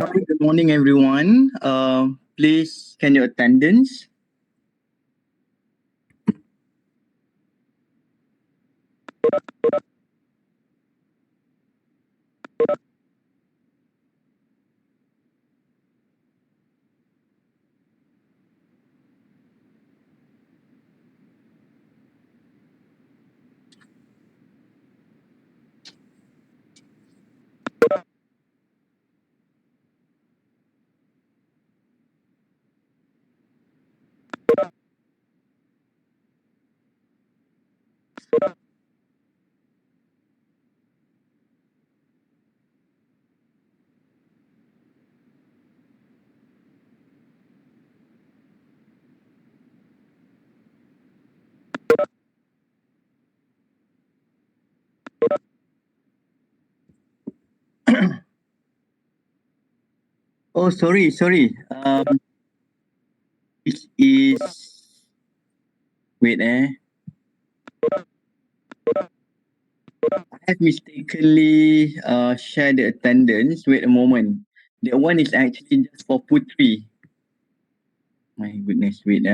Hi, good morning, everyone. Please, can your attendance? Oh, sorry. It is. Wait, I have mistakenly shared the attendance. Wait a moment. That one is actually just for Putri. My goodness, wait,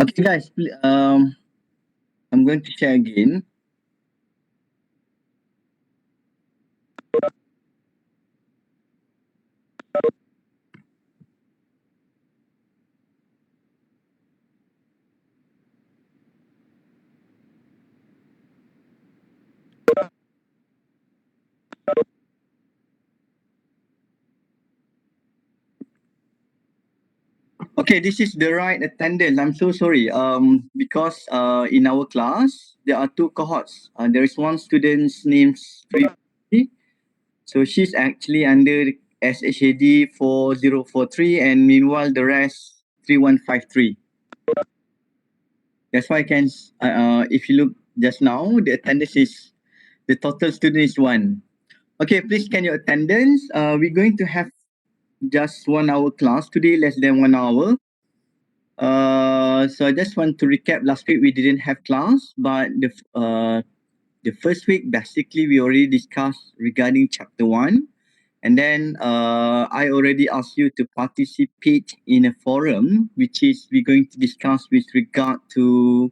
Okay, guys, I'm going to share again. Okay, this is the right attendance. I'm so sorry. Because in our class there are two cohorts. There is one student's named Sri. So she's actually under SHAD 4043, and meanwhile the rest 3153. That's why I can, if you look just now, the attendance is, the total student is one. Okay, please can your attendance. We're going to have just 1 hour class today, less than 1 hour. So I just want to recap. Last week we didn't have class, but the first week basically we already discussed regarding chapter 1. And then I already asked you to participate in a forum, which is we're going to discuss with regard to,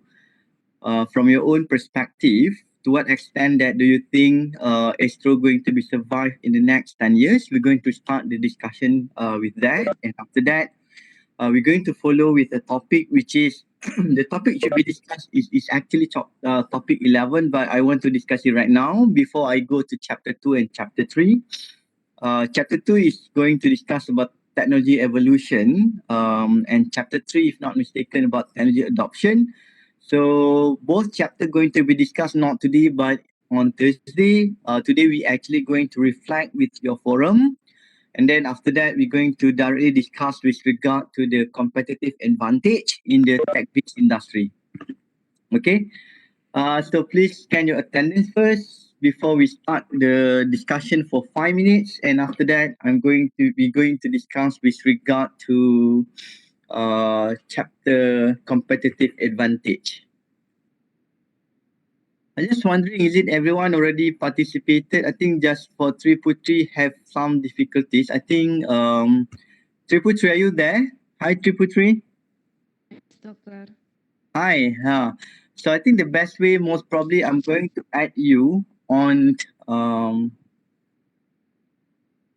from your own perspective, to what extent that do you think Astro going to be survived in the next 10 years? We're going to start the discussion with that. And after that, we're going to follow with a topic which is the topic should be discussed is actually topic 11, but I want to discuss it right now before I go to chapter 2 and chapter 3. Chapter 2 is going to discuss about technology evolution, and chapter 3, if not mistaken, about technology adoption. So both chapter going to be discussed not today, but on Thursday. Today we actually going to reflect with your forum, and then after that we're going to directly discuss with regard to the competitive advantage in the tech-based industry. Okay. So please scan your attendance first before we start the discussion for 5 minutes, and after that, I'm going to be going to discuss with regard to chapter competitive advantage. I'm just wondering, is it everyone already participated? I think just for Triputri have some difficulties. I think Triputri, are you there? Hi, Triputri. Doctor. Hi. So I think the best way, most probably, I'm going to add you on, um,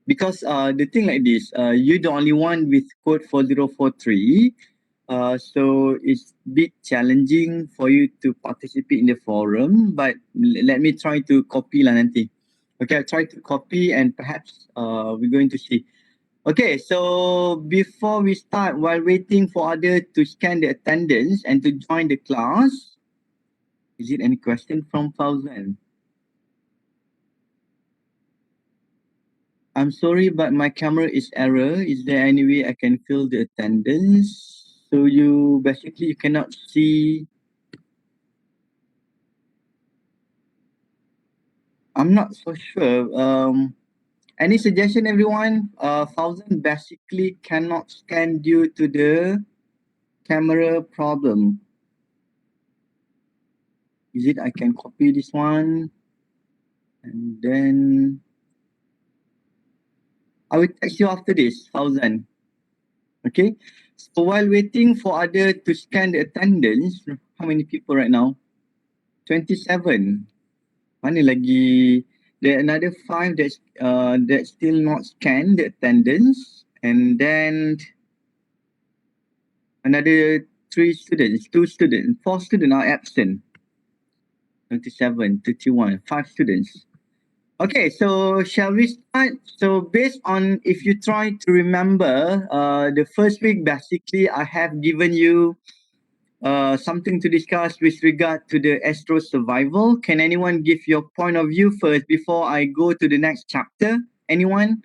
because the thing like this, you're the only one with code 4043. So it's a bit challenging for you to participate in the forum, but let me try to copy lah nanti. Okay, I'll try to copy, and perhaps we're going to see. Okay, so before we start, while waiting for others to scan the attendance and to join the class, is it any question from Fauzan? I'm sorry, but my camera is error. Is there any way I can fill the attendance? So you basically you cannot see. I'm not so sure. Any suggestion, everyone? Thousand basically cannot scan due to the camera problem. Is it I can copy this one and then I will text you after this, Fauzan. Okay. So while waiting for other to scan the attendance, how many people right now? 27. Mana lagi? There are another 5 that still not scanned the attendance, and then another 3 students, 2 students, 4 students are absent. 27, 31, 5 students. Okay, so shall we start? So based on, if you try to remember, the first week basically I have given you something to discuss with regard to the astro survival. Can anyone give your point of view first before I go to the next chapter? Anyone?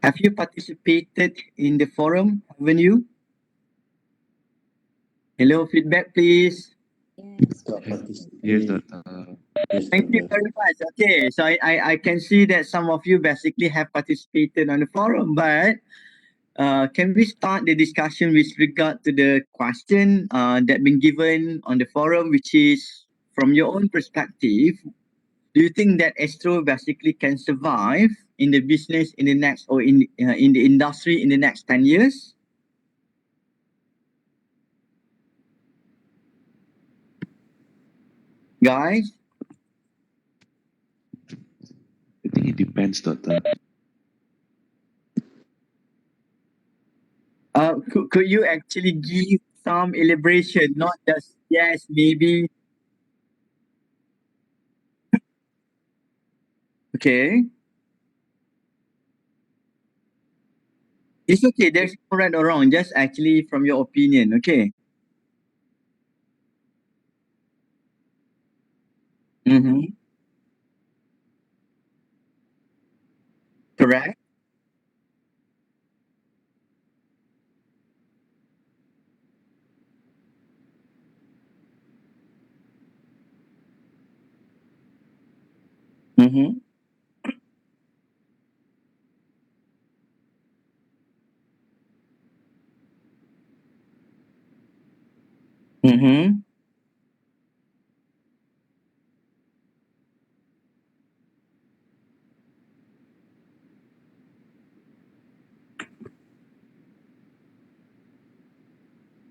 Have you participated in the forum? Haven't you? Hello, feedback, please. Yes. Yes, Doctor. Thank you very much. Okay, so I can see that some of you basically have participated on the forum, but can we start the discussion with regard to the question that been given on the forum, which is from your own perspective, do you think that Astro basically can survive in the business in the next or in the industry in the next 10 years? Guys, I think it depends, Doctor. could you actually give some elaboration, not just yes, maybe? Okay, it's okay. There's no right or wrong. Just actually from your opinion. Okay. Mm-hmm. Correct. Mm-hmm. Mm-hmm.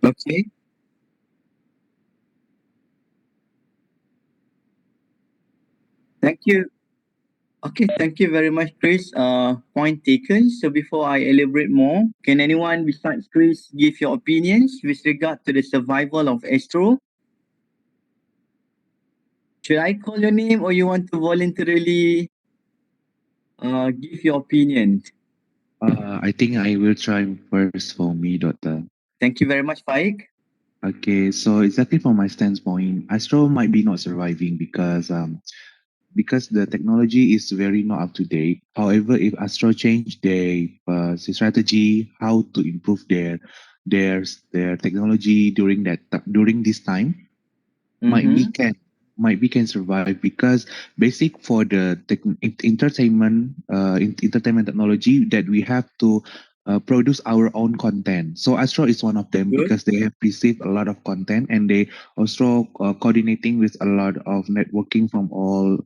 Okay. Thank you. Okay, thank you very much, Chris. Point taken. So before I elaborate more, can anyone besides Chris give your opinions with regard to the survival of Astro? Should I call your name or you want to voluntarily give your opinion? I think I will try first for me, Doctor. Thank you very much, Faik. Okay, so exactly from my standpoint, Astro might be not surviving because the technology is very not up to date. However, if Astro change their strategy, how to improve their technology during this time, might be Mm-hmm. can might be can survive because basic for the entertainment technology that we have to produce our own content. So Astro is one of them Good. because they have received a lot of content and they also coordinating with a lot of networking from all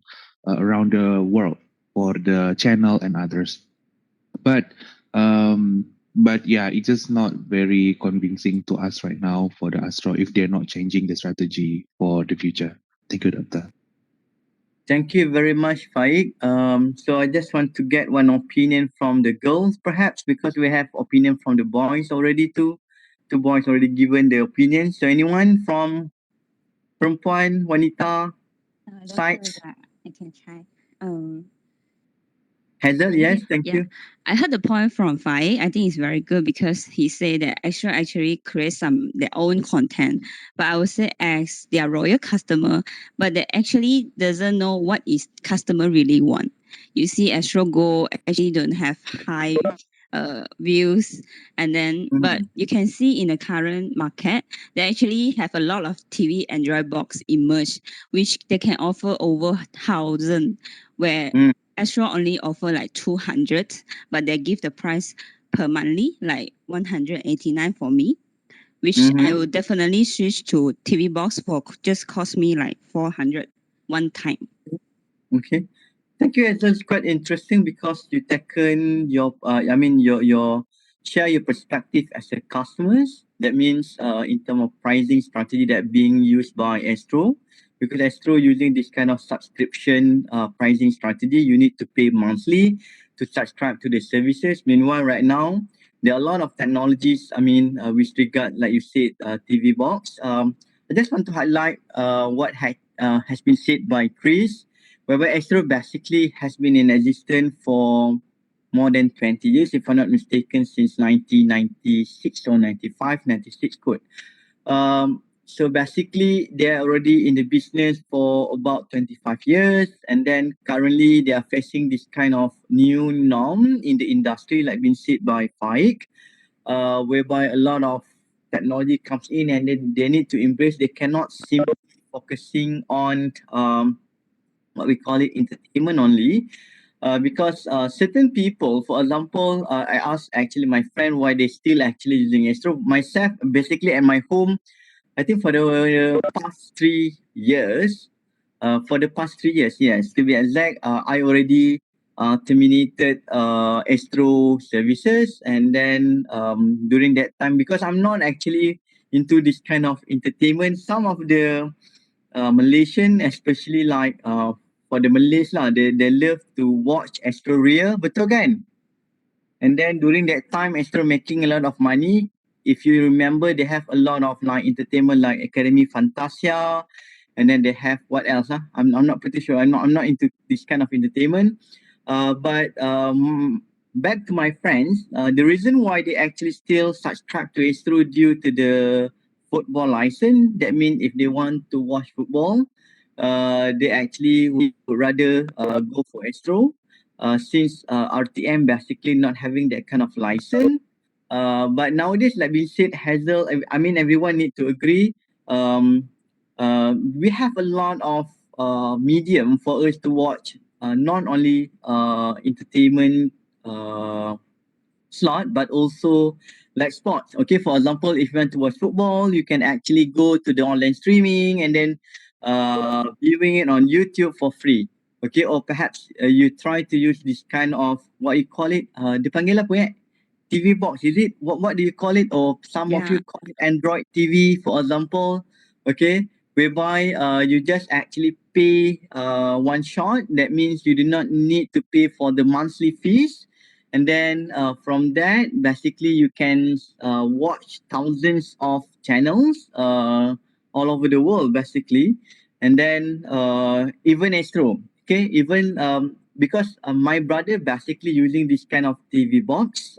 around the world for the channel and others. But um but yeah, it's just not very convincing to us right now for the Astro if they're not changing the strategy for the future. Thank you, Doctor. Thank you very much, Faik. So I just want to get one opinion from the girls, perhaps, because we have opinion from the boys already too. Two boys already given their opinion. So anyone from perempuan, wanita, Doctor, sides? I can try. Um, Hazel, yes, thank yeah, you. I heard the point from Fai. I think it's very good because he said that Extra actually create some their own content. But I would say as their royal customer, but they actually doesn't know what is customer really want. You see, Astro Go actually don't have high views, and then but Mm, you can see in the current market they actually have a lot of TV Android box emerge, which they can offer over 1,000, where mm, Astro only offer like 200, but they give the price per monthly, like 189 for me, which I will definitely switch to TV box for just cost me like 400 one time. Okay. Thank you. It's quite interesting because you taken your, your share your perspective as a customers. That means, in terms of pricing strategy that being used by Astro, because Astro using this kind of subscription pricing strategy, you need to pay monthly to subscribe to the services. Meanwhile, right now there are a lot of technologies. With regard, like you said, TV box. I just want to highlight what has been said by Chris, whereby Astro basically has been in existence for more than 20 years, if I'm not mistaken, since 1996 or 95, 96 code. So basically, they're already in the business for about 25 years, and then currently they are facing this kind of new norm in the industry, like been said by Faik, whereby a lot of technology comes in and then they need to embrace. They cannot simply focusing on what we call it entertainment only, because certain people, for example, I asked actually my friend why they still actually using Astro. Myself, basically at my home, I think for the past 3 years, yes, to be exact, I already terminated Astro services, and then during that time, because I'm not actually into this kind of entertainment, some of the Malaysian, especially like for the Malays lah, they love to watch Astro Ria, betul kan? And then during that time, Astro making a lot of money. If you remember, they have a lot of like entertainment like Academy Fantasia, and then they have what else? I'm not pretty sure. I'm not into this kind of entertainment. But back to my friends, the reason why they actually still subscribe to Astro due to the football license. That means if they want to watch football, they actually would rather go for Astro, since RTM basically not having that kind of license. But nowadays, like we said, Hazel, everyone need to agree. Um, we have a lot of medium for us to watch, not only entertainment slot, but also like sports. Okay, for example, if you want to watch football, you can actually go to the online streaming and then viewing it on YouTube for free. Okay, or perhaps you try to use this kind of what you call it. Dia panggil apa TV box, is it? What do you call it? Or some of Yeah. you call it Android TV, for example. Okay, whereby you just actually pay one shot. That means you do not need to pay for the monthly fees, and then from that, basically you can watch thousands of channels all over the world, basically. And then even Astro, okay, even because my brother basically using this kind of TV box.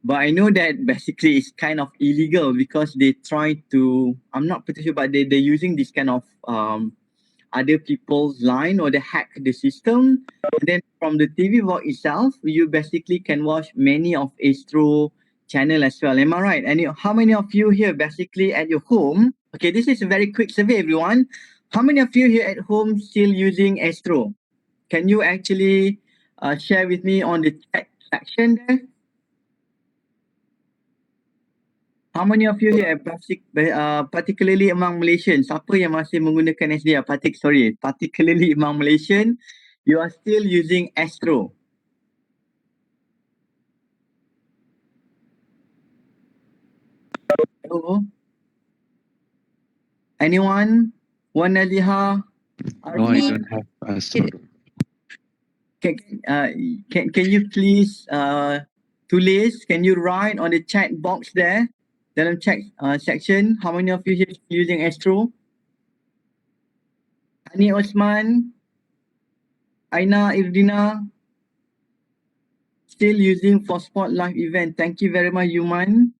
But I know that basically it's kind of illegal because they try to, I'm not pretty sure, but they're using this kind of other people's line, or they hack the system. And then from the TV box itself, you basically can watch many of Astro channel as well. Am I right? And how many of you here basically at your home? Okay, this is a very quick survey, everyone. How many of you here at home still using Astro? Can you actually share with me on the chat section there? How many of you here, particularly among Malaysians, siapa yang masih menggunakan SDR? Particularly among Malaysian, you are still using Astro. Hello? Anyone? Wan Naziha? No, I Me. don't have Astro. Can, uh, can you please tulis, can you write on the chat box there, dalam chat section, how many of you here using Astro? Hani Osman, Aina Irdina, still using for Sport Live event. Thank you very much, Yuman.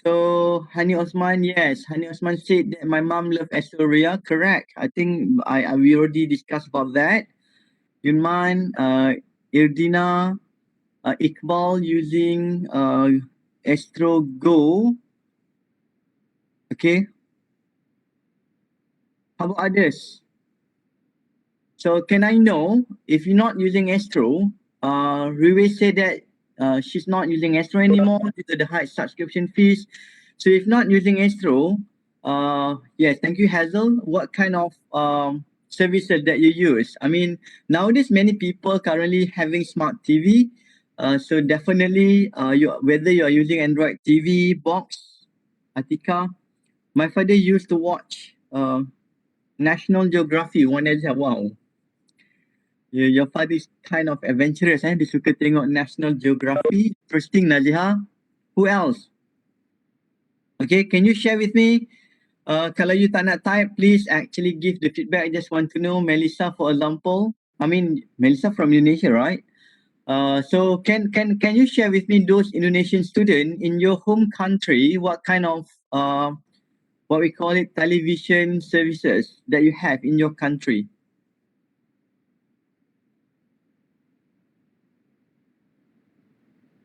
So Hani Osman, yes, Hani Osman said that my mom love Astoria. Correct. I think we already discussed about that. Yuman, Irdina, Iqbal using Astro Go. Okay. How about others? So can I know if you're not using Astro? Riwe said that she's not using Astro anymore due to the high subscription fees. So if not using Astro, yes, thank you, Hazel. What kind of services that you use? I mean, nowadays many people currently having smart TV. So definitely, whether you're using Android TV box, Atika. My father used to watch National Geography. Wow, your father is kind of adventurous. Dia suka tengok National Geography. Interesting, Naziha. Who else? Okay, can you share with me? Kalau you tak nak type, please actually give the feedback. I just want to know, Melissa, for example. I mean, Melissa from Indonesia, right? So can you share with me those Indonesian students in your home country? What kind of what we call it television services that you have in your country?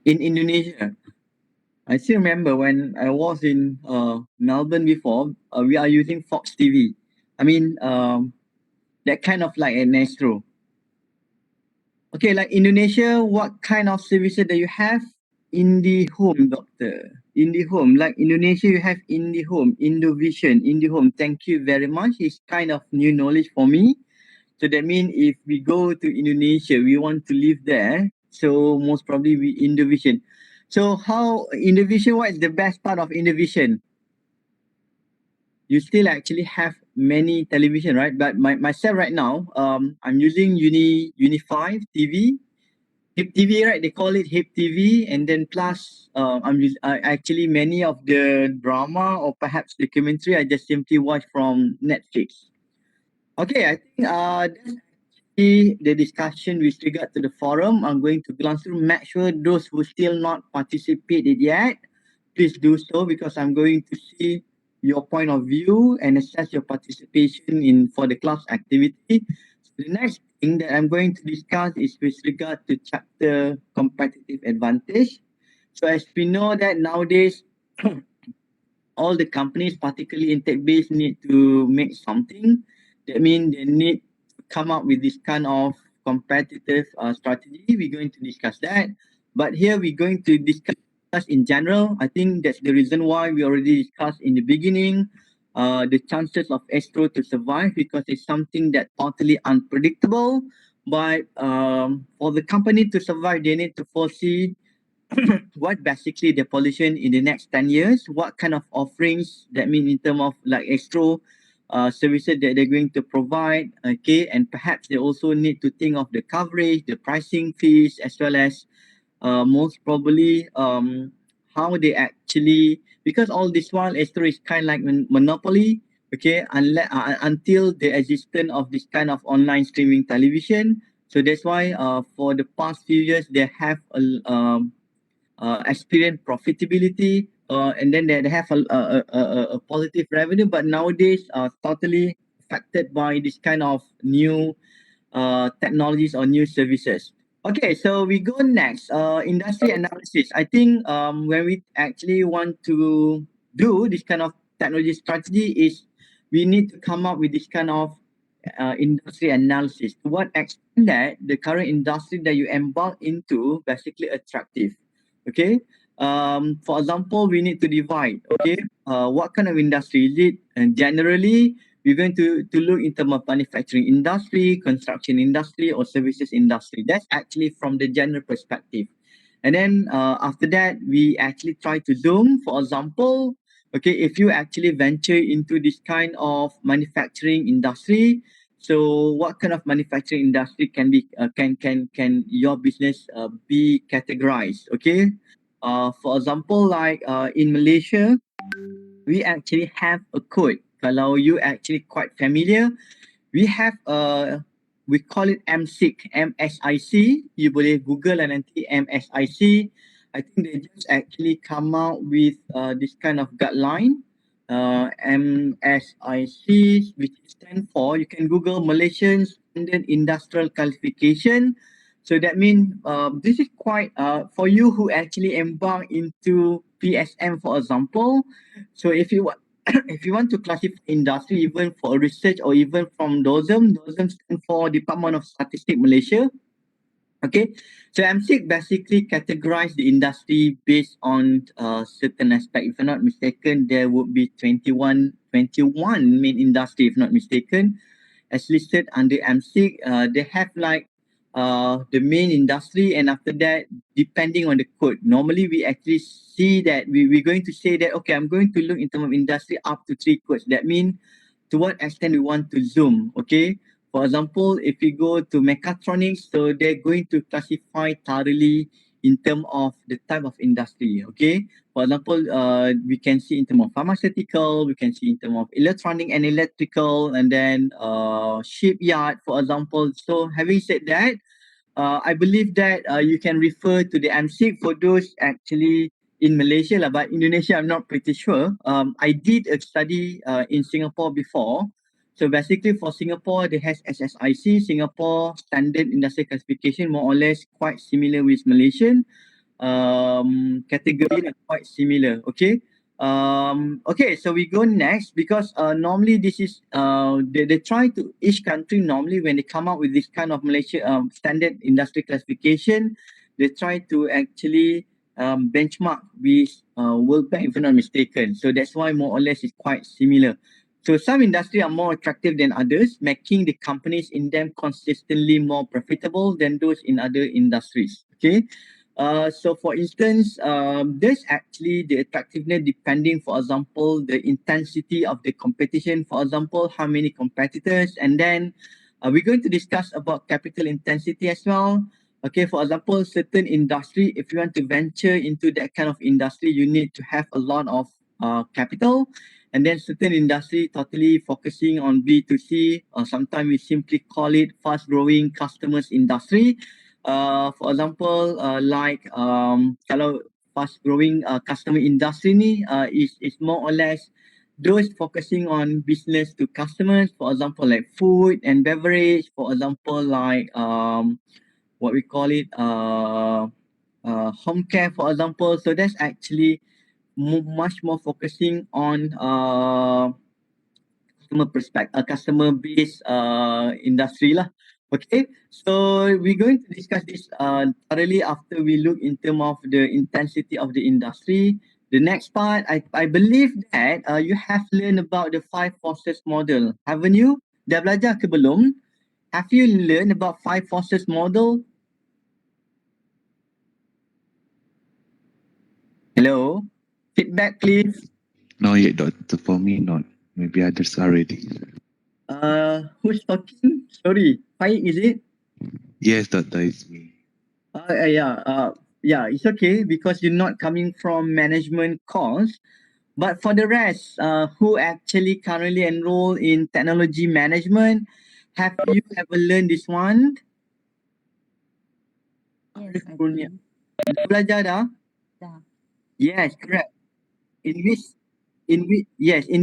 In Indonesia. I still remember when I was in Melbourne before, we are using Fox TV. I mean, that kind of like an Astro. Okay, like Indonesia, what kind of services do you have? In the home, doctor. In the home, like Indonesia, you have in the home, Indovision, in the home. Thank you very much. It's kind of new knowledge for me. So that means if we go to Indonesia, we want to live there. So most probably we Indovision. So how Indovision? What is the best part of Indovision? You still actually have many television, right? But myself right now, I'm using Uni5 TV, HIP TV, right? They call it HIP TV, and then plus, actually many of the drama or perhaps documentary I just simply watch from Netflix. Okay, I think that's the discussion with regard to the forum. I'm going to glance through, make sure those who still not participated yet, please do so because I'm going to see your point of view and assess your participation in for the class activity. So the next thing that I'm going to discuss is with regard to chapter competitive advantage. So as we know that nowadays all the companies, particularly in tech base, need to make something. That means they need to come up with this kind of competitive strategy. We're going to discuss that. But here we're going to discuss in general. I think that's the reason why we already discussed in the beginning the chances of Astro to survive because it's something that totally unpredictable. But for the company to survive, they need to foresee what basically the pollution in the next 10 years, what kind of offerings that mean in terms of like extra services that they're going to provide, okay, and perhaps they also need to think of the coverage, the pricing fees, as well as most probably how they actually, because all this while Astro is kind of like monopoly, okay, until the existence of this kind of online streaming television. So that's why for the past few years they have experience profitability, and then they have a positive revenue, but nowadays totally affected by this kind of new technologies or new services. Okay, so we go next. Industry analysis. I think when we actually want to do this kind of technology strategy is we need to come up with this kind of industry analysis. To what extent that the current industry that you embark into basically attractive. Okay. For example, we need to divide. Okay. What kind of industry is it? And generally, we're going to look in terms of manufacturing industry, construction industry, or services industry. That's actually from the general perspective. And then after that, we actually try to zoom. For example, okay, if you actually venture into this kind of manufacturing industry, so what kind of manufacturing industry can be can your business be categorized? Okay, for example, like in Malaysia, we actually have a code. Kalau you actually quite familiar, we have we call it MSIC, MSIC. You boleh Google and nanti MSIC. I think they just actually come out with this kind of guideline. MSIC, which stand for, you can Google Malaysian Standard Industrial Qualification. So that means this is quite for you who actually embark into PSM, for example. So if you if you want to classify industry, even for research or even from DOSM, DOSM stands for Department of Statistics Malaysia. Okay, so MSIC basically categorize the industry based on certain aspect. If I'm not mistaken, there would be 21 main industry, if not mistaken, as listed under MSIC. They have like the main industry, and after that, depending on the code, normally we actually see that we're going to say that, okay, I'm going to look in terms of industry up to 3 codes. That means to what extent we want to zoom. Okay, for example, if we go to mechatronics, so they're going to classify thoroughly in terms of the type of industry. Okay, for example, we can see in terms of pharmaceutical, we can see in terms of electronic and electrical, and then shipyard, for example. So having said that, I believe that you can refer to the MSIC for those actually in Malaysia lah, but Indonesia I'm not pretty sure. I did a study in Singapore before. So basically for Singapore, they has SSIC, Singapore Standard Industrial Classification, more or less quite similar with Malaysian. Category are quite similar. Okay. Okay, so we go next because normally this is they try to each country normally when they come up with this kind of Malaysia standard industry classification, they try to actually benchmark with World Bank if I'm not mistaken. So that's why more or less it's quite similar. So some industry are more attractive than others, making the companies in them consistently more profitable than those in other industries. Okay. So for instance, there's actually the attractiveness depending, for example, the intensity of the competition, for example, how many competitors, and then we're going to discuss about capital intensity as well. Okay, for example, certain industry, if you want to venture into that kind of industry, you need to have a lot of capital. And then certain industry totally focusing on B2C, or sometimes we simply call it fast growing customers industry. For example, like kalau fast growing customer industry ni is more or less those focusing on business to customers. For example, like food and beverage. For example, like what we call it home care. For example, so that's actually much more focusing on customer perspective, customer base industry lah. Okay, so we're going to discuss this thoroughly after we look in terms of the intensity of the industry. The next part, I believe that you have learned about the 5 forces model, haven't you? Dah belajar ke belum? Have you learned about 5 forces model? Hello? Feedback, please. No, yet, doctor. For me, not. Maybe others already. Who's talking? Sorry, Faik, is it? Yes, doctor, it's me. Yeah, it's okay because you're not coming from management course. But for the rest, who actually currently enroll in technology management, have you ever learned this one? Yes, I Kurnia. think. Dah belajar dah? Dah. Yes, correct. In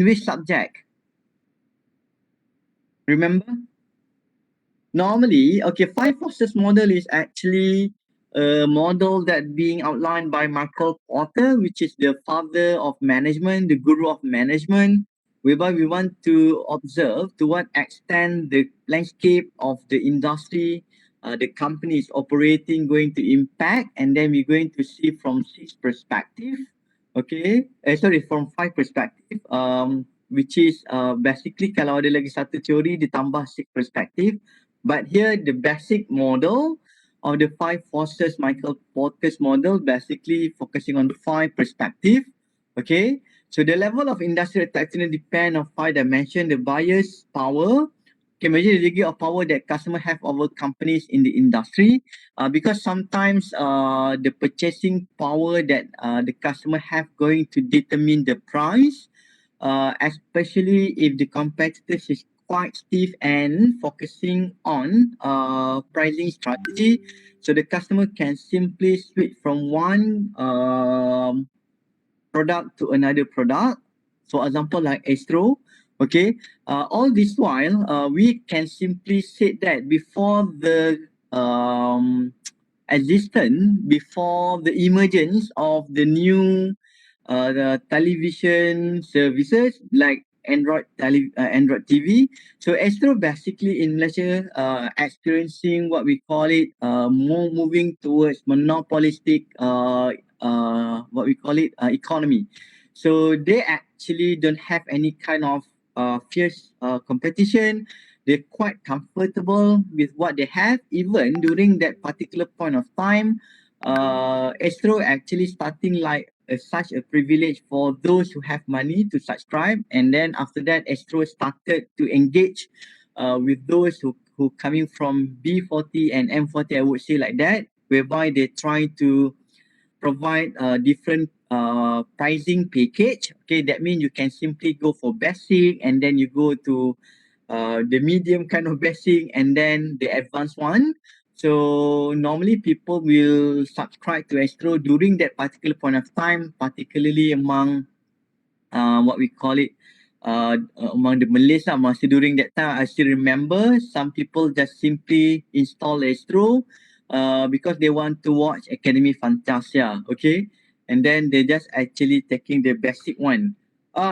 which subject? Remember? Normally, okay, 5 forces model is actually a model that being outlined by Michael Porter, which is the father of management, the guru of management, whereby we want to observe to what extent the landscape of the industry, the company is operating going to impact, and then we're going to see from 6 perspective, okay, sorry, from 5 perspective, which is basically kalau ada lagi satu teori ditambah 6 perspective. But here, the basic model of the 5 forces, Michael Porter's model, basically focusing on the 5 perspective. Okay, so the level of industrial attractiveness depend on 5 dimensions: the buyer's power. Okay, measure the degree of power that customer have over companies in the industry. Because sometimes the purchasing power that the customer have going to determine the price, especially if the competitors is quite stiff and focusing on pricing strategy. So the customer can simply switch from one product to another product. For example, like Astro. Okay. All this while, we can simply say that before the existence, before the emergence of the new the television services like Android TV. So Astro basically in Malaysia experiencing what we call it more moving towards monopolistic what we call it economy. So they actually don't have any kind of fierce competition. They're quite comfortable with what they have. Even during that particular point of time, Astro actually starting like such a privilege for those who have money to subscribe, and then after that, Astro started to engage with those who coming from B40 and M40. I would say like that, whereby they try to provide a different pricing package. Okay, that means you can simply go for basic, and then you go to the medium kind of basic, and then the advanced one. So normally people will subscribe to Astro during that particular point of time, particularly among what we call it among the Malays lah. Masa during that time, I still remember some people just simply install Astro because they want to watch Academy Fantasia, okay? And then they just actually taking the basic one.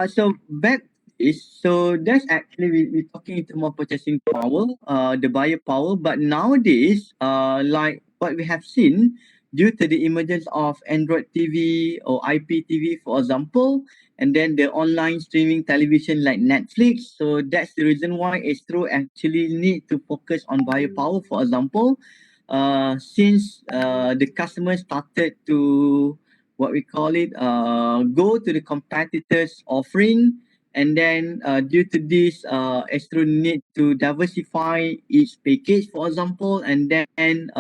So back is so that's actually we talking into more purchasing power, the buyer power. But nowadays, like what we have seen, due to the emergence of Android TV or IPTV, for example, and then the online streaming television like Netflix. So that's the reason why Astro actually need to focus on buyer power. For example, since the customers started to what we call it go to the competitors offering, and then due to this Astro need to diversify its package, for example, and then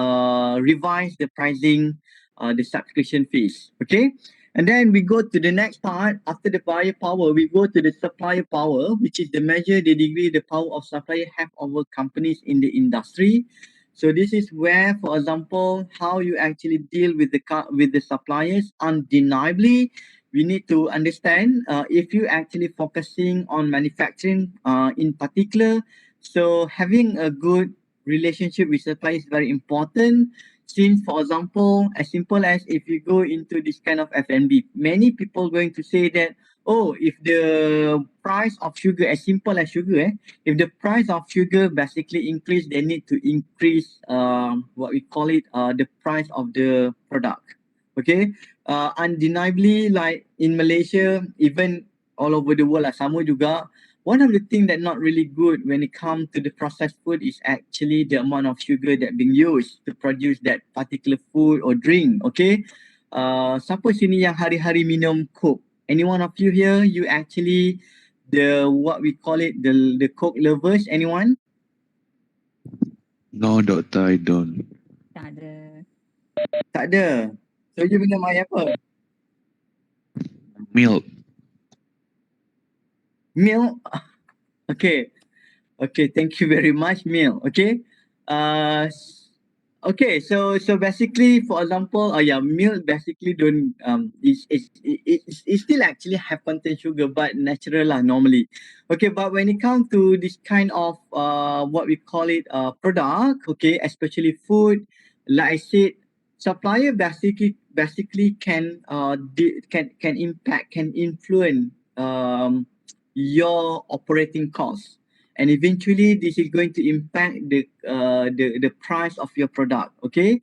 revise the pricing, the subscription fees. Okay, and then we go to the next part. After the buyer power, we go to the supplier power, which is the measure, the degree, the power of supplier have over companies in the industry. So this is where, for example, how you actually deal with with the suppliers. Undeniably, we need to understand if you actually focusing on manufacturing in particular. So having a good relationship with suppliers is very important. Since, for example, as simple as if you go into this kind of F&B, many people going to say that, oh, if the price of sugar, as simple as sugar, if the price of sugar basically increase, they need to increase what we call it the price of the product. Okay, undeniably, like in Malaysia, even all over the world lah, sama juga. One of the things that not really good when it comes to the processed food is actually the amount of sugar that being used to produce that particular food or drink. Okay, siapa sini yang hari-hari minum Coke? Any one of you here, you actually the what we call it the Coke lovers? Anyone? No, doctor, I don't. Tak ada. Tak ada. So you minum air apa? Milk. Milk. Okay. Okay, thank you very much, Mil. Okay. Uh okay, so basically for example, yeah, milk basically don't it still actually have content sugar but natural lah normally. Okay, but when it comes to this kind of what we call it product, okay, especially food, like I said, supplier basically can can impact, can influence your operating costs, and eventually this is going to impact the price of your product. Okay,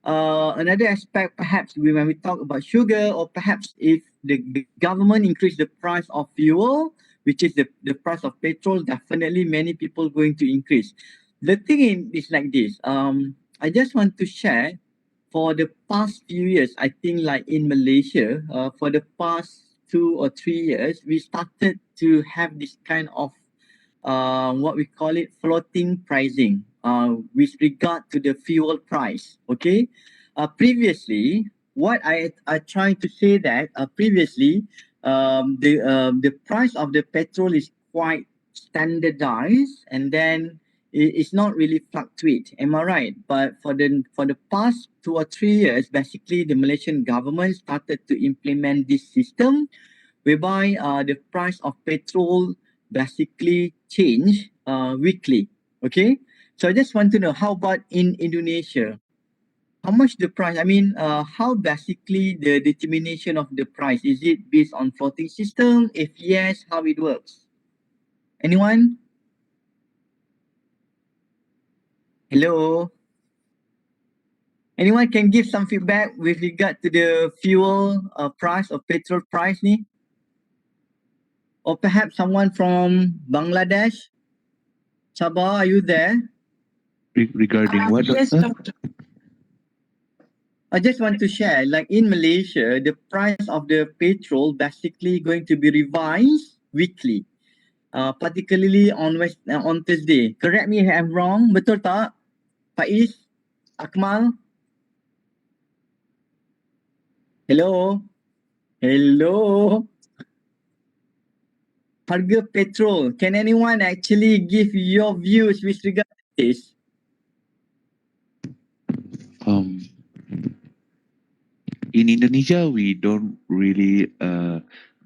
another aspect perhaps when we talk about sugar, or perhaps if the government increase the price of fuel, which is the price of petrol, definitely many people going to increase. The thing is like this, I just want to share, for the past few years, I think like in Malaysia, for the past 2 or 3 years, we started to have this kind of what we call it floating pricing with regard to the fuel price. Okay, previously, what I trying to say that previously the price of the petrol is quite standardized, and then it's not really fluctuate. Am I right? But for the past 2 or 3 years, basically the Malaysian government started to implement this system whereby the price of petrol basically change weekly. Okay, so I just want to know how about in Indonesia? how much the price? I mean, how basically the determination of the price? Is it based on floating system? If yes, how it works? Anyone? Hello? Anyone can give some feedback with regard to the fuel price or petrol price ni? Or perhaps someone from Bangladesh? Sabah, are you there? Regarding what, Yes, doctor? doctor. I just want to share, like in Malaysia, the price of the petrol basically going to be revised weekly, particularly on Thursday. Correct me if I'm wrong, betul tak? Faiz, Akmal, hello, hello. Harga petrol. Can anyone actually give your views with regard to this? Um, in Indonesia, we don't really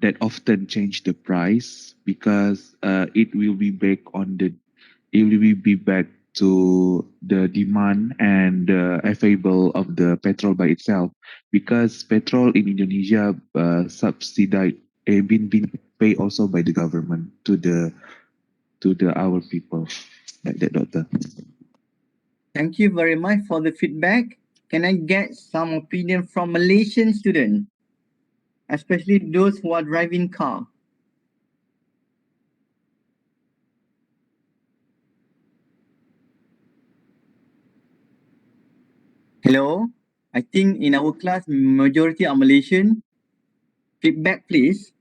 that often change the price because it will be back on the it will be back to the demand and available of the petrol by itself because petrol in Indonesia subsidized been paid also by the government to the our people like that, doctor. Thank you very much for the feedback. Can I get some opinion from Malaysian students, especially those who are driving car? Hello? I think in our class, majority are Malaysian. Feedback, please.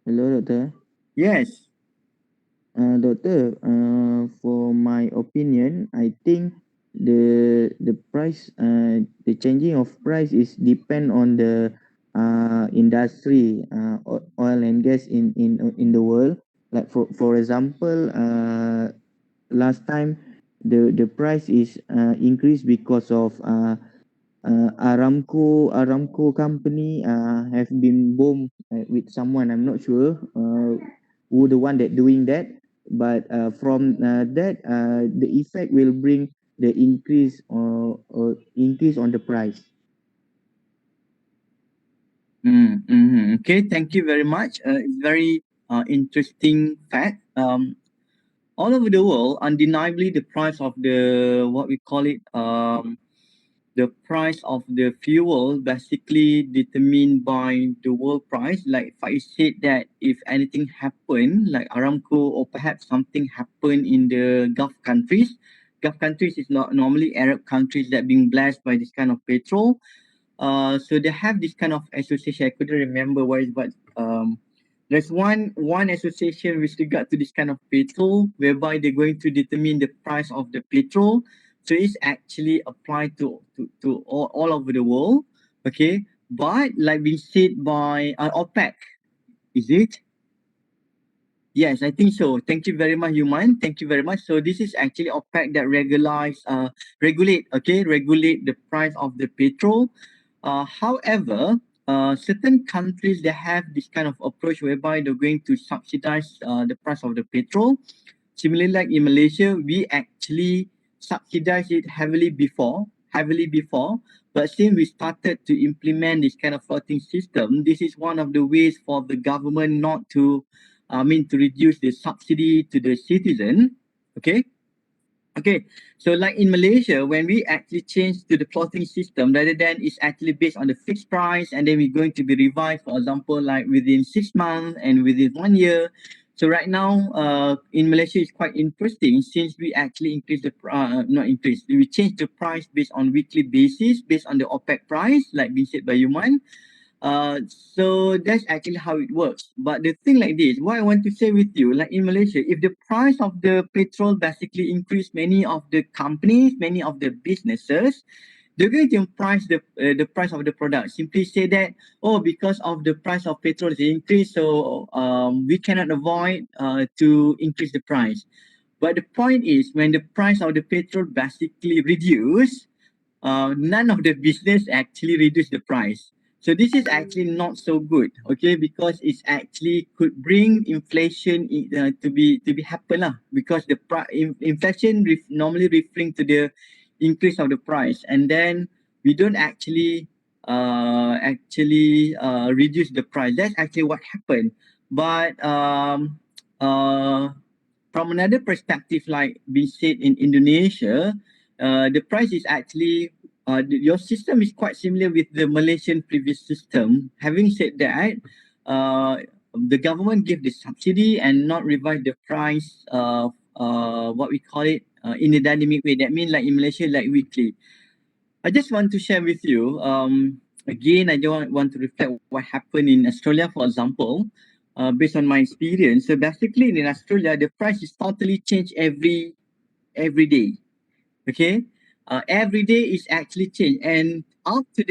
Hello, Doctor. Yes. Doctor, for my opinion, I think the price, the changing of price is depend on the industry, oil and gas in the world. Like for example, last time the price is increased because of Aramco company have been bombed with someone. I'm not sure who the one that doing that, but from that the effect will bring the increase or increase on the price. Okay, thank you very much. It's very interesting fact. All over the world, undeniably, the price of the what we call it the price of the fuel basically determined by the world price. Like Faiz said that if anything happen, like Aramco or perhaps something happen in the Gulf countries is not normally Arab countries that being blessed by this kind of petrol. So they have this kind of association. I couldn't remember what is, but there's one association with regard to this kind of petrol, whereby they're going to determine the price of the petrol. So it's actually applied to all over the world. Okay, but like being said by OPEC, is it? Yes, I think so. Thank you very much, Yuman. Thank you very much. So this is actually OPEC that regulate the price of the petrol. However, certain countries they have this kind of approach whereby they're going to subsidize the price of the petrol. Similarly, like in Malaysia, we actually subsidize it heavily before. But since we started to implement this kind of floating system, this is one of the ways for the government not to, to reduce the subsidy to the citizen. Okay. Okay, so like in Malaysia, when we actually change to the plotting system, rather than it's actually based on the fixed price, and then we're going to be revised, for example, like within 6 months and within 1 year. So right now, in Malaysia, it's quite interesting since we actually not increase, we change the price based on weekly basis, based on the OPEC price, like being said by Yuman. So that's actually how it works. But the thing like this, what I want to say with you, like in Malaysia, if the price of the petrol basically increase, many of the companies, many of the businesses, they're going to price the price of the product. Simply say that, oh, because of the price of petrol is increased, so we cannot avoid to increase the price. But the point is, when the price of the petrol basically reduce, none of the business actually reduce the price. So this is actually not so good, okay? Because it's actually could bring inflation to be happen lah. Because the inflation normally referring to the increase of the price, and then we don't reduce the price. That's actually what happened. But from another perspective, like we said in Indonesia, the price is actually your system is quite similar with the Malaysian previous system. Having said that, uh, the government give the subsidy and not revise the price of what we call it in a dynamic way. That means like in Malaysia, like weekly. I just want to share with you. Again, I don't want to reflect what happened in Australia, for example, based on my experience. So basically, in Australia, the price is totally changed every day. Okay, every day is actually changed, and up to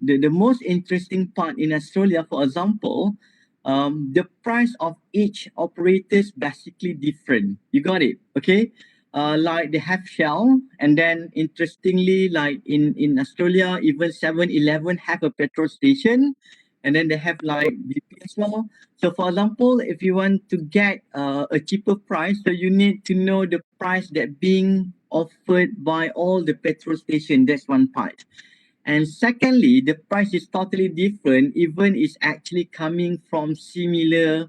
the most interesting part in Australia, for example, the price of each operator is basically different. You got it? Okay. Like they have Shell, and then interestingly, like in Australia, even 7-Eleven have a petrol station, and then they have like BP as well. So for example, if you want to get a cheaper price, so you need to know the price that being offered by all the petrol station. That's one part. And secondly, the price is totally different, even it's actually coming from similar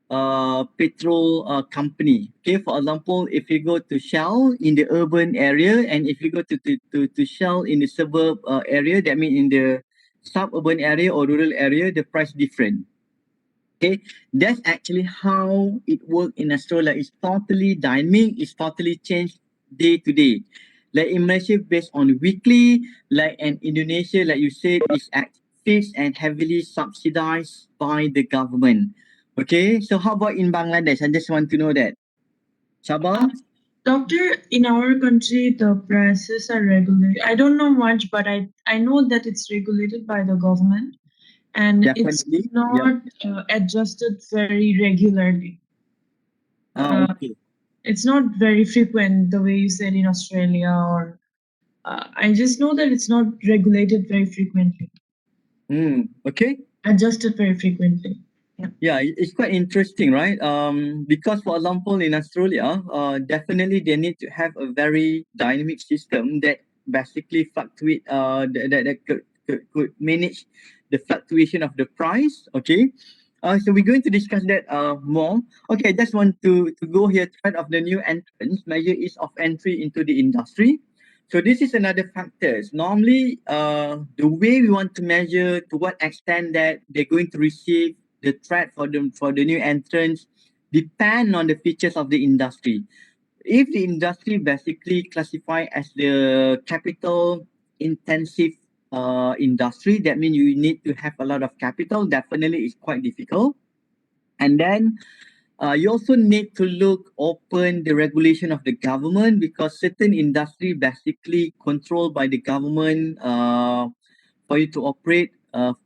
petrol company. Okay, for example, if you go to Shell in the urban area, and if you go to Shell in the suburb area, that means in the suburban area or rural area, the price different. Okay, that's actually how it works in Australia. It's totally dynamic. It's totally changed day to day. Like in Malaysia, based on weekly. Like in Indonesia, like you said, is fixed and heavily subsidized by the government. Okay, so how about in Bangladesh? I just want to know that. Sabah? Doctor, in our country, the prices are regulated. I don't know much, but I know that it's regulated by the government and it's Definitely. Yep. not adjusted very regularly. Uh, Okay. it's not very frequent the way you said in Australia, or I just know that it's not regulated very frequently, Okay. adjusted very frequently. Yeah. Yeah, it's quite interesting, right? Because for example, in Australia, definitely they need to have a very dynamic system that basically fluctuate, that could manage the fluctuation of the price. Okay. So we're going to discuss that more. Okay, I just want to go here. Threat of the new entrants, measure ease of entry into the industry. So this is another factors. Normally, the way we want to measure to what extent that they're going to receive the threat for the new entrants depend on the features of the industry. If the industry basically classify as the capital intensive industry, that means you need to have a lot of capital. Definitely, it's quite difficult. And then you also need to look open the regulation of the government, because certain industry basically controlled by the government for you to operate.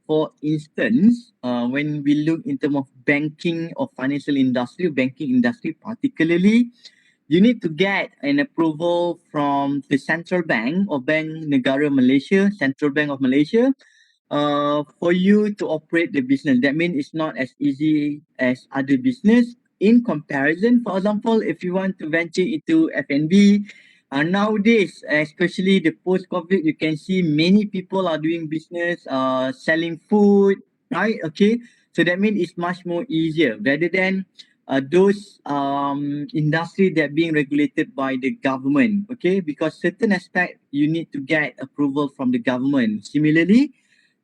For instance, when we look in terms of banking or financial industry, banking industry particularly, you need to get an approval from the central bank or Bank Negara Malaysia, Central Bank of Malaysia, for you to operate the business. That means it's not as easy as other business. In comparison, for example, if you want to venture into F&B, nowadays, especially the post-COVID, you can see many people are doing business, selling food, right? Okay, so that means it's much more easier rather than those industry that being regulated by the government. Okay, because certain aspect you need to get approval from the government. Similarly,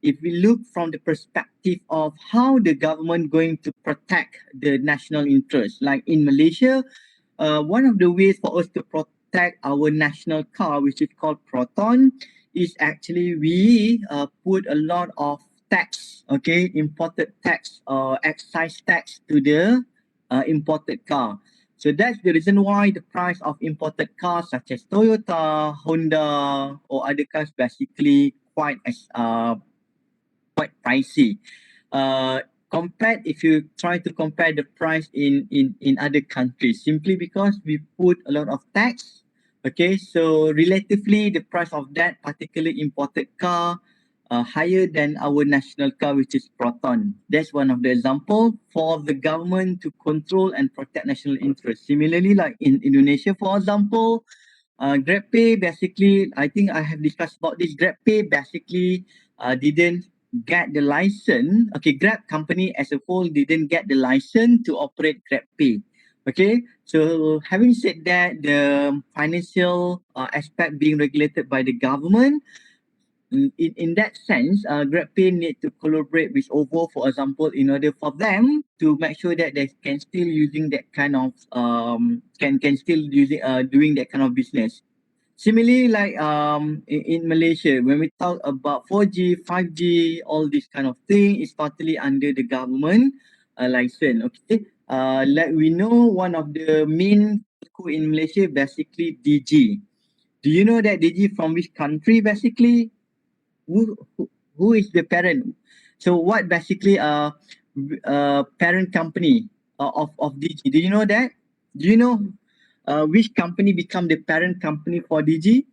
if we look from the perspective of how the government going to protect the national interest, like in Malaysia, one of the ways for us to protect our national car, which is called Proton, is actually we put a lot of tax, okay, imported tax or excise tax to the imported car. So that's the reason why the price of imported cars such as Toyota, Honda, or other cars basically quite pricey. Compared if you try to compare the price in other countries, simply because we put a lot of tax. Okay, so relatively the price of that particular imported car higher than our national car, which is Proton. That's one of the example for the government to control and protect national interest. Similarly, like in Indonesia, for example, GrabPay basically, I think I have discussed about this. GrabPay basically didn't get the license. Okay, Grab company as a whole didn't get the license to operate GrabPay. Okay, so having said that, the financial aspect being regulated by the government, in that sense, GrabPay need to collaborate with OVO, for example, in order for them to make sure that they can still using that kind of can still using doing that kind of business. Similarly, like in Malaysia, when we talk about 4G, 5G, all this kind of thing is totally under the government license. Okay, like we know one of the main telco in Malaysia basically DG. Do you know that DG from which country basically? Who is the parent? So what basically parent company of DG? Do you know that? Do you know which company become the parent company for DG?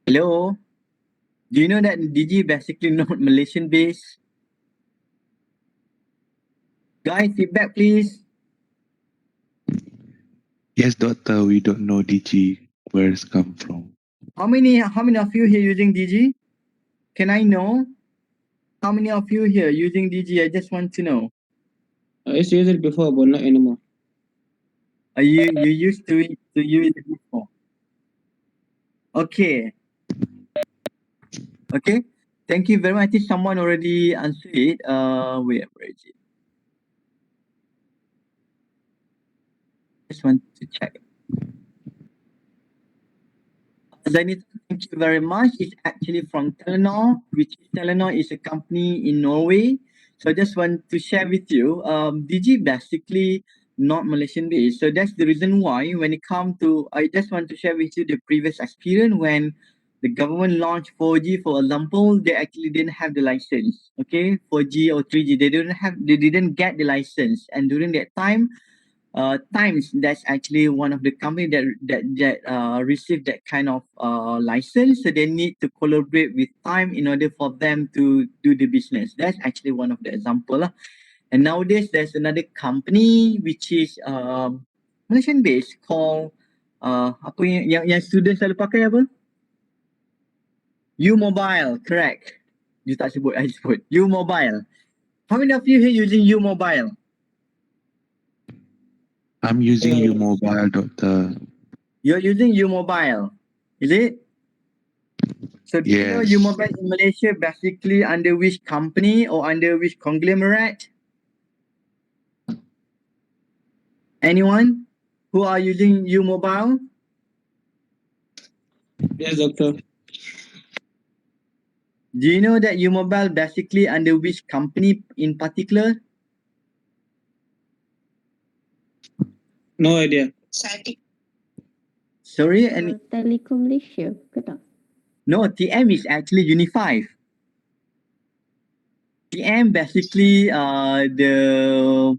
Hello, do you know that DG basically not Malaysian based? Guys, feedback please. Yes, doctor, we don't know DG where it's come from. How many of you here using DG? Can I know? How many of you here using DG? I just want to know. I used to use it before, but not anymore. Are you used to use it before? Okay. Okay. Thank you very much. I think someone already answered it. Where is it? Just want to check. Zenith, thank you very much. It's actually from Telenor, which Telenor is a company in Norway. So I just want to share with you, DG basically not Malaysian based. So that's the reason why when it comes to, I just want to share with you the previous experience when the government launched 4G, for example, they actually didn't have the license. Okay, 4G or 3G, they didn't get the license. And during that time, Times, that's actually one of the company that received that kind of license. So they need to collaborate with Time in order for them to do the business. That's actually one of the example lah. And nowadays there's another company which is Malaysian based called apa yang student selalu pakai apa? U Mobile, correct. You tak sebut, I sebut. U Mobile. How many of you here using U Mobile? I'm using you mobile, doctor. You're using U Mobile, is it? So do you know Yes. U Mobile in Malaysia basically under which company or under which conglomerate? Anyone who are using U Mobile? Yes, doctor. Do you know that U Mobile basically under which company in particular? No idea. Sorry, and Telekom Malaysia ke tak? no, TM is actually Unify. TM basically the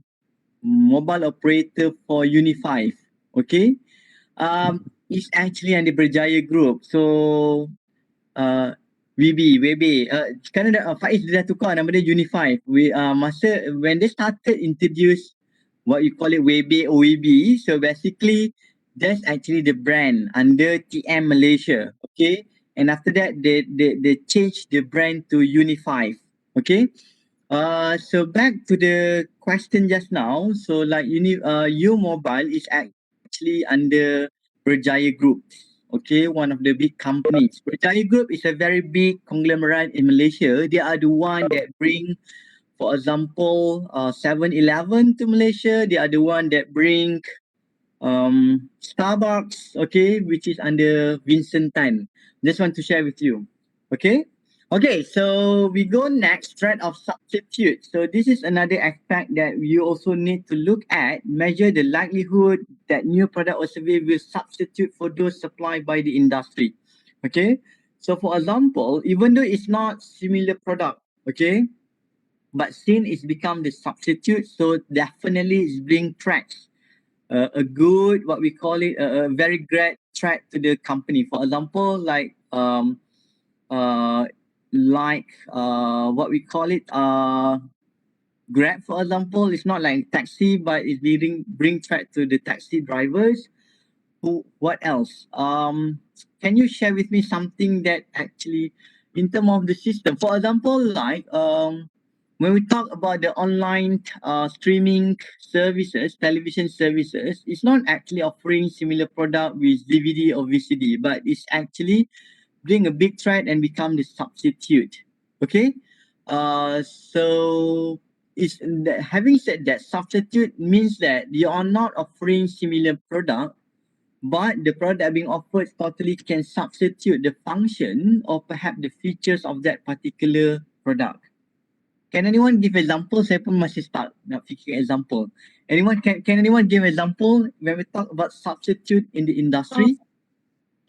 mobile operator for Unify. Okay, it's actually under Berjaya Group. So WB. Sekarang Faiz dia dah tukar nama dia Unify. Masa when they started introduce what you call it WB or WB, so basically that's actually the brand under TM Malaysia. Okay, and after that they changed the brand to Unify. Okay. So back to the question just now. So like U Mobile is actually under Berjaya Group. Okay, one of the big companies. Berjaya Group is a very big conglomerate in Malaysia. They are the one that bring, for example, 7-Eleven to Malaysia. They are the one that bring Starbucks, okay, which is under Vincent Tan. Just want to share with you. Okay. Okay, so we go next, threat of substitute. So this is another aspect that you also need to look at, measure the likelihood that new product or service will substitute for those supplied by the industry. Okay, so for example, even though it's not similar product, okay, but since it's become the substitute, so definitely it's bring threats. A good, what we call it, a very great threat to the company. For example, uh, like what we call it, Grab, for example, is not like taxi, but it's bring threat to the taxi drivers. Who? What else? Can you share with me something that actually, in terms of the system, for example, like when we talk about the online streaming services, television services, it's not actually offering similar product with DVD or VCD, but it's actually being a big threat and become the substitute. Okay, so having said that, substitute means that you are not offering similar product, but the product being offered totally can substitute the function or perhaps the features of that particular product. Can anyone give example? Saya pun masih start nak fikir example. Can anyone give example when we talk about substitute in the industry?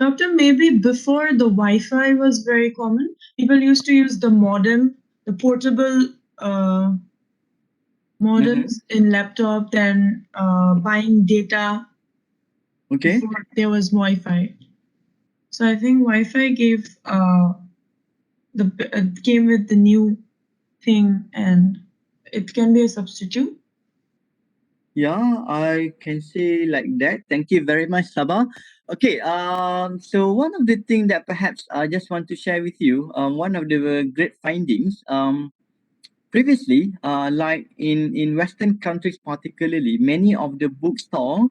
Doctor, maybe before the Wi-Fi was very common, people used to use the modem, the portable modems in laptop, then buying data Okay. before there was Wi-Fi. So I think Wi-Fi came with the new thing, and it can be a substitute. Yeah, I can say like that. Thank you very much, Sabah. Okay, so one of the things that perhaps I just want to share with you, one of the great findings, previously, like in Western countries particularly, many of the bookstore,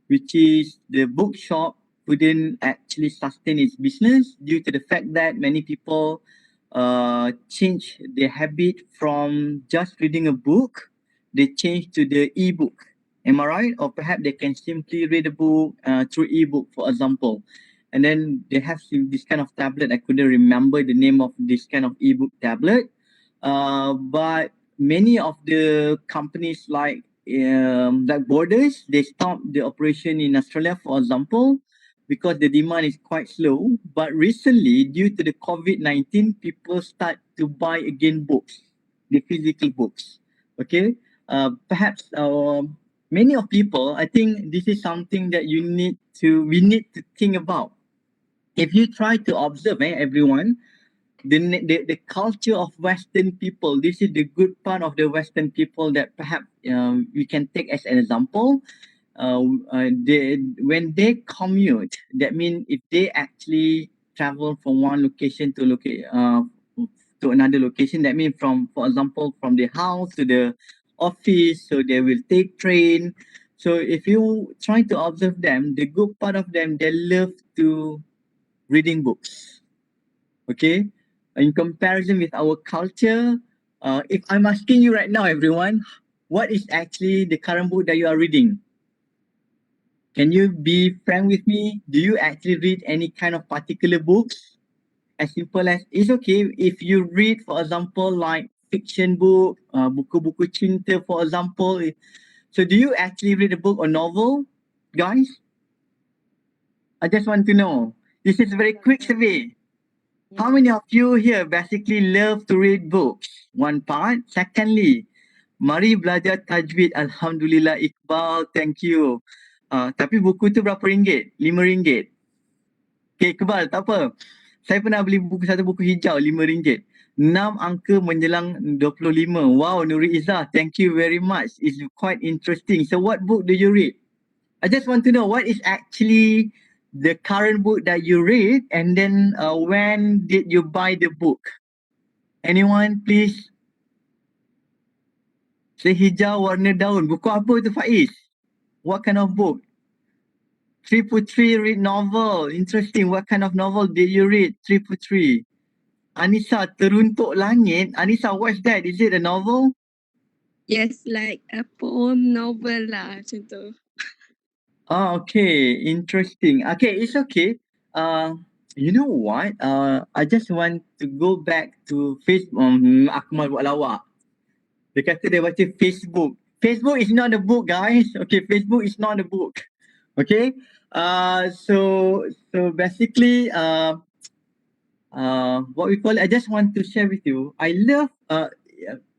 which is the bookshop, couldn't actually sustain its business due to the fact that many people change their habit from just reading a book, they change to the e-book. Am I right? Or perhaps they can simply read a book through e-book, for example. And then they have this kind of tablet. I couldn't remember the name of this kind of e-book tablet. But many of the companies like Borders, they stopped the operation in Australia, for example, because the demand is quite slow. But recently, due to the COVID-19, people start to buy again books, the physical books. Okay, perhaps many of people, I think this is something that we need to think about. If you try to observe, everyone, the culture of Western people. This is the good part of the Western people that perhaps we can take as an example. When they commute, that means if they actually travel from one location to another location, that means for example, from the house to the office, so they will take train. So if you try to observe them, the good part of them, they love to reading books. Okay, in comparison with our culture, if I'm asking you right now, everyone, what is actually the current book that you are reading? Can you be frank with me? Do you actually read any kind of particular books? As simple as it's okay if you read, for example, like fiction book, buku-buku cinta, for example. So do you actually read a book or novel, guys? I just want to know. This is a very quick survey. How many of you here basically love to read books? One part. Secondly, mari belajar tajwid. Alhamdulillah, Iqbal. Thank you. Tapi buku tu berapa ringgit? RM5. Okay, Iqbal, tak apa. Saya pernah beli satu buku hijau RM5. 6 angka menjelang 25. Wow, Nuri Izzah, thank you very much. It's quite interesting. So what book do you read? I just want to know what is actually the current book that you read, and then when did you buy the book? Anyone, please? Say hijau warna daun. Buku apa tu, Faiz? What kind of book? 3 read novel. Interesting. What kind of novel did you read? 3 Anissa, Teruntuk Langit. Anissa, what's that? Is it a novel? Yes, like a poem novel lah macam tu. Oh, okay. Interesting. Okay, it's okay. You know what? I just want to go back to Facebook. Akmal buat lawak. Dia kata dia baca Facebook. Facebook is not a book, guys. Okay, Facebook is not a book. Okay. So basically, what we call it, I just want to share with you. I love.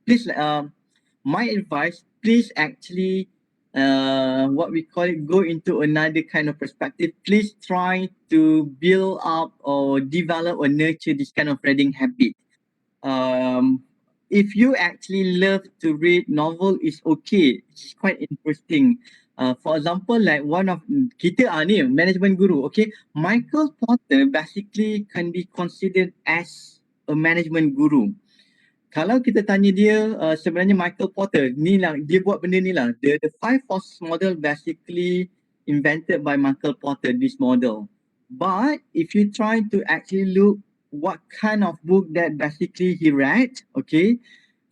Please. My advice. Please actually. What we call it, go into another kind of perspective. Please try to build up or develop or nurture this kind of reading habit. Um, if you actually love to read novel, is okay. It's quite interesting. For example, like one of kita ni management guru, okay, Michael Porter basically can be considered as a management guru. Kalau kita tanya dia, sebenarnya Michael Porter ni lah, dia buat benda ni lah, the five forces model basically invented by Michael Porter, this model. But if you try to actually look what kind of book that basically he read, okay,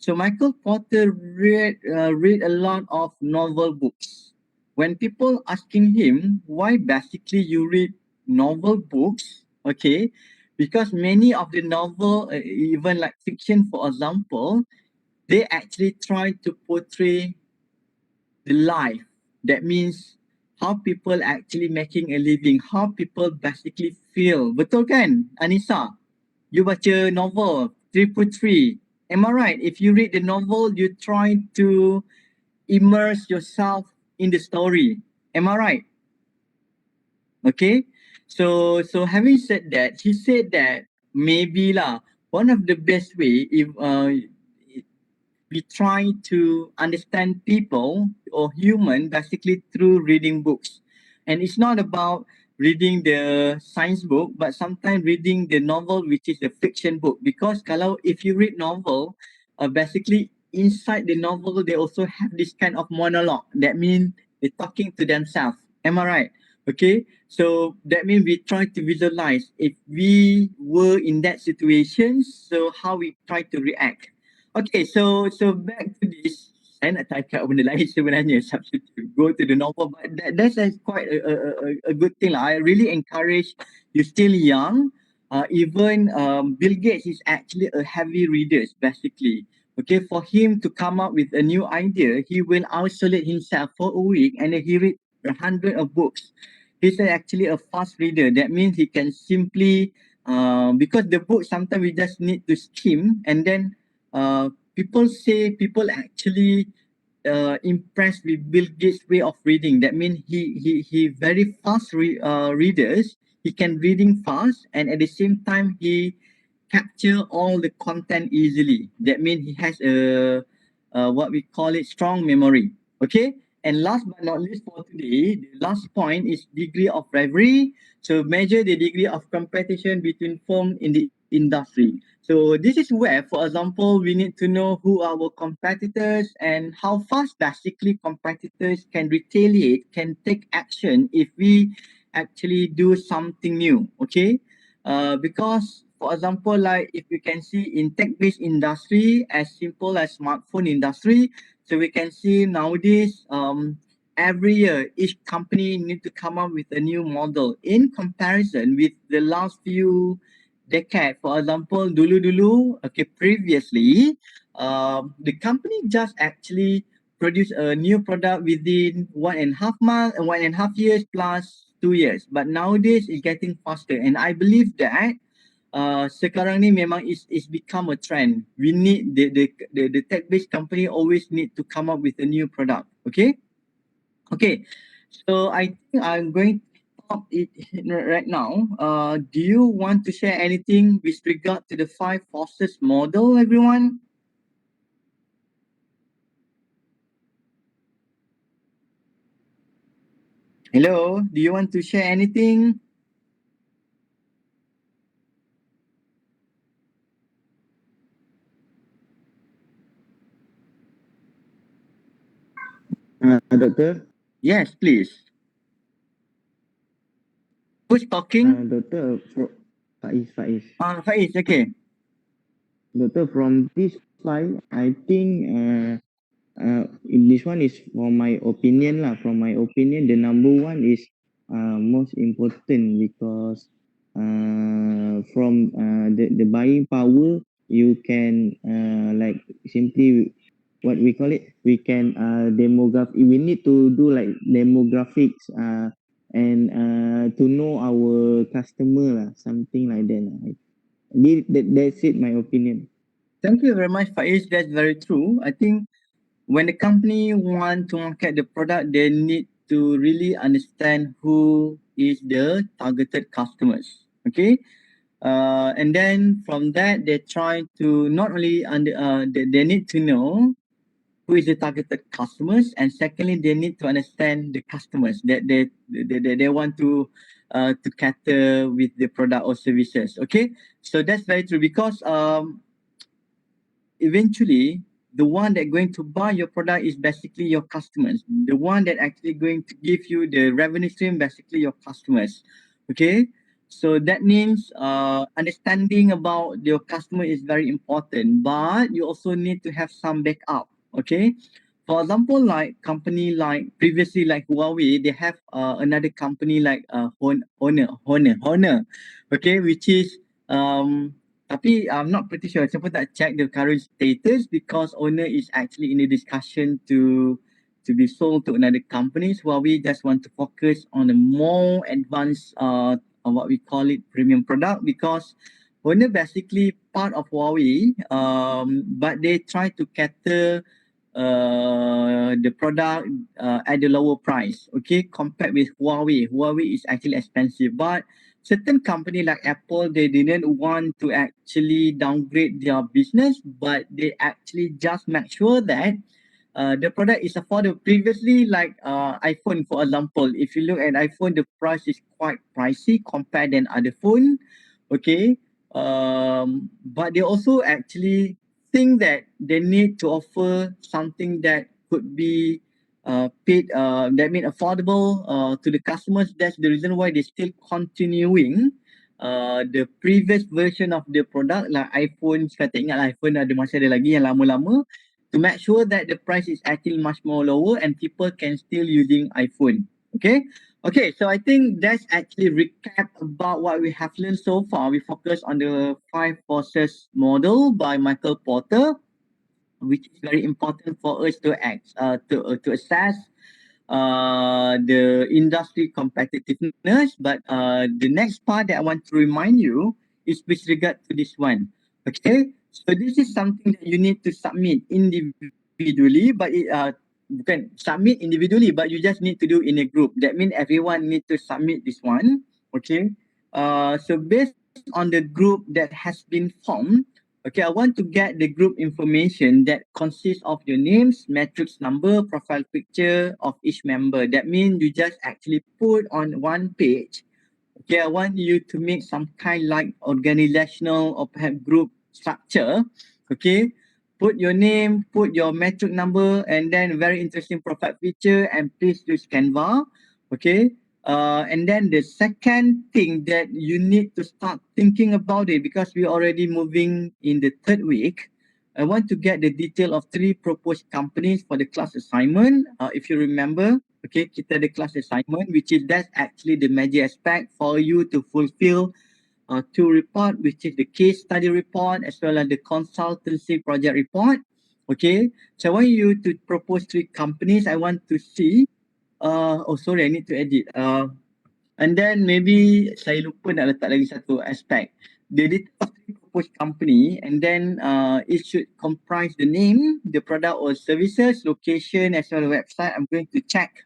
so Michael Porter read a lot of novel books. When people asking him why basically you read novel books, okay, because many of the novel, even like fiction, for example, they actually try to portray the life. That means how people actually making a living, how people basically feel. Betul kan, Anissa? You baca novel 333. Am I right? If you read the novel, you try to immerse yourself in the story. Am I right? Okay. So having said that, he said that maybe lah one of the best way if we try to understand people or human basically through reading books. And it's not about reading the science book, but sometimes reading the novel, which is a fiction book. Because kalau if you read novel, basically inside the novel, they also have this kind of monologue. That means they're talking to themselves. Am I right? Okay. So that means we try to visualize if we were in that situation, so how we try to react. Okay, so back to this. Saya nak cakap benda lain sebenarnya, substitute. Go to the novel, but that's quite a good thing lah. I really encourage you still young. Even Bill Gates is actually a heavy reader, basically. Okay, for him to come up with a new idea, he will isolate himself for a week and then he read 100 of books. He's actually a fast reader. That means he can simply, because the book sometimes we just need to skim and then people say people actually impressed with Bill Gates' way of reading. That means he very fast readers. He can reading fast, and at the same time he capture all the content easily. That means he has a what we call it strong memory. Okay. And last but not least for today, the last point is degree of rivalry. So measure the degree of competition between firm in the industry. So this is where, for example, we need to know who are our competitors and how fast basically competitors can retaliate, can take action if we actually do something new. Okay. Because for example, like if you can see in tech-based industry, as simple as smartphone industry, so we can see nowadays, every year each company need to come up with a new model in comparison with the last few decade. For example, dulu, okay, previously, the company just actually produce a new product within 1.5 months and 1.5 years plus 2 years. But nowadays it's getting faster, and I believe that sekarang ni memang is become a trend. We need the tech based company always need to come up with a new product. Okay. Okay. So I think I'm going to stop it right now. Do you want to share anything with regard to the five forces model, everyone? Hello, do you want to share anything? Doctor? Yes, please. Who's talking? Doctor, Faiz. Faiz, okay. Doctor, from this slide, I think this one is for my opinion lah. From my opinion, the number one is most important because from the buying power, you can like simply what we call it, we can demographic. We need to do like demographics and to know our customer lah, something like that. That's it, my opinion. Thank you very much, Faiz. That's very true. I think when the company want to market the product, they need to really understand who is the targeted customers. Okay. And then from that, they try to not only they need to know who is the targeted customers, and secondly, they need to understand the customers that they want to cater with the product or services. Okay, so that's very true because eventually the one that going to buy your product is basically your customers. The one that actually going to give you the revenue stream basically your customers. Okay, so that means understanding about your customer is very important, but you also need to have some backup. Okay, for example, like company like previously like Huawei, they have another company like Honor, okay, which is tapi I'm not pretty sure. Saya pun tak check the current status because owner is actually in a discussion to be sold to another companies. Huawei just want to focus on a more advanced what we call it premium product because owner basically part of Huawei but they try to cater the product at a lower price, okay, compared with Huawei. Huawei is actually expensive, but certain company like Apple, they didn't want to actually downgrade their business, but they actually just make sure that the product is affordable. Previously, like iPhone, for example, if you look at iPhone, the price is quite pricey compared than other phone. Okay, but they also actually think that they need to offer something that could be paid that mean affordable to the customers. That's the reason why they still continuing the previous version of the product like iPhone. Saya tak ingat lah iPhone ada masih ada lagi yang lama-lama to make sure that the price is actually much more lower and people can still using iPhone. Okay. Okay, so I think that's actually recap about what we have learned so far. We focus on the 5 forces model by Michael Porter, which is very important for us to to assess the industry competitiveness. But the next part that I want to remind you is with regard to this one. Okay, so this is something that you need to submit individually, but bukan submit individually, but you just need to do in a group. That means everyone need to submit this one. Okay, so based on the group that has been formed, okay, I want to get the group information that consists of your names, matrix number, profile picture of each member. That means you just actually put on one page. Okay, I want you to make some kind like organizational or perhaps group structure. Okay, put your name, put your metric number, and then very interesting profile picture, and please use Canva. Okay, and then the second thing that you need to start thinking about it because we're already moving in the third week. I want to get the detail of 3 proposed companies for the class assignment. If you remember, okay, kita ada class assignment, which is that's actually the major aspect for you to fulfill 2 report, which is the case study report as well as the consultancy project report. Okay, so I want you to propose 3 companies. I want to see. Oh, sorry, I need to edit. And then maybe saya lupa nak letak lagi satu aspect. The detail of the proposed company, and then it should comprise the name, the product or services, location as well as website. I'm going to check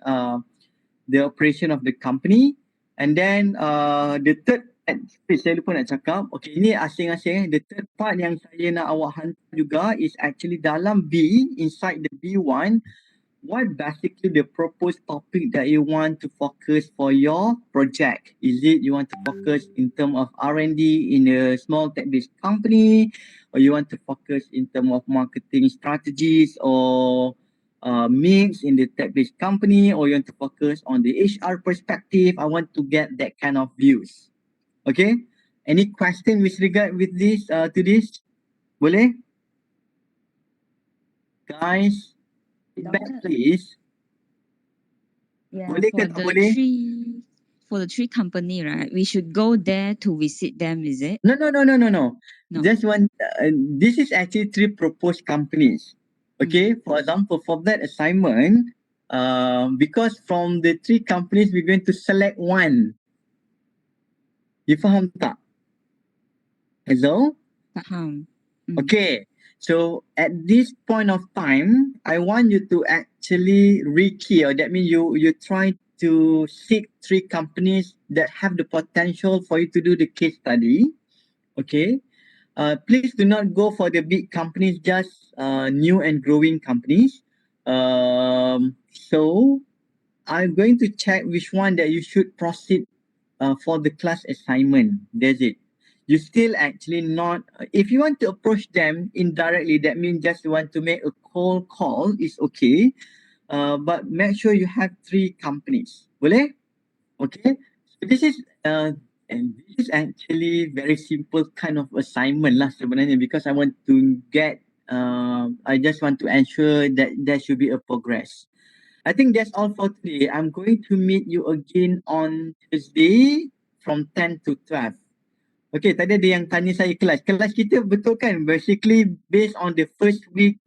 the operation of the company. And then the third part, saya lupa nak cakap. Okay, ini asing-asing. The third part yang saya nak awak hantar juga is actually dalam B, inside the B1, what basically the proposed topic that you want to focus for your project? Is it you want to focus in terms of R&D in a small tech-based company, or you want to focus in terms of marketing strategies or mix in the tech-based company, or you want to focus on the HR perspective? I want to get that kind of views. Okay. Any question with regard with this to this? Boleh? Guys, feedback please. Yeah, Boleh ke tak boleh? For the 3 company, right? We should go there to visit them, is it? No. No. Just one. This is actually 3 proposed companies. Okay. For example, for that assignment, because from the 3 companies, we're going to select one. You faham tak? Hello? Faham. Okay. So at this point of time, I want you to actually rekey, or that means you try to seek 3 companies that have the potential for you to do the case study. Okay. Please do not go for the big companies, just new and growing companies. So I'm going to check which one that you should proceed for the class assignment. That's it. You still actually not, if you want to approach them indirectly, that means just you want to make a cold call, is okay. But make sure you have 3 companies. Boleh? Okay. So this is and this is actually very simple kind of assignment lah sebenarnya, because I want to get I just want to ensure that there should be a progress. I think that's all for today. I'm going to meet you again on Thursday from 10 to 12. Okay, tadi ada yang tanya saya kelas. Kelas kita betul kan? Basically based on the first week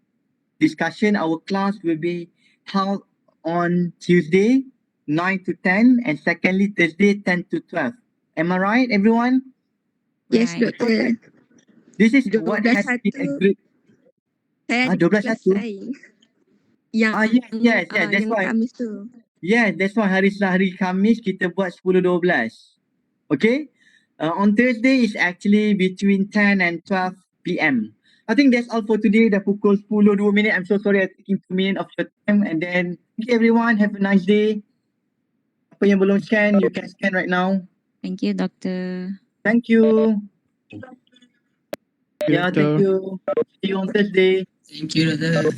discussion, our class will be held on Tuesday 9 to 10 and secondly Thursday 10 to 12. Am I right, everyone? Yes, Right. doktor. This is what has been 12.1 agreed. saya ada 12 kelas 1? lain. Yang Yes. That's yang why. Khamis tu. Yeah, that's why hari Khamis kita buat 10-12. Okay? On Thursday is actually between 10 and 12 p.m. I think that's all for today. Dah pukul 10:02. I'm so sorry I'm taking 2 minutes of your time. And then, thank you everyone. Have a nice day. Apa yang belum scan, you can scan right now. Thank you, Doctor. Thank you. you, Yeah, thank you. See you on Thursday. Thank you, Doctor.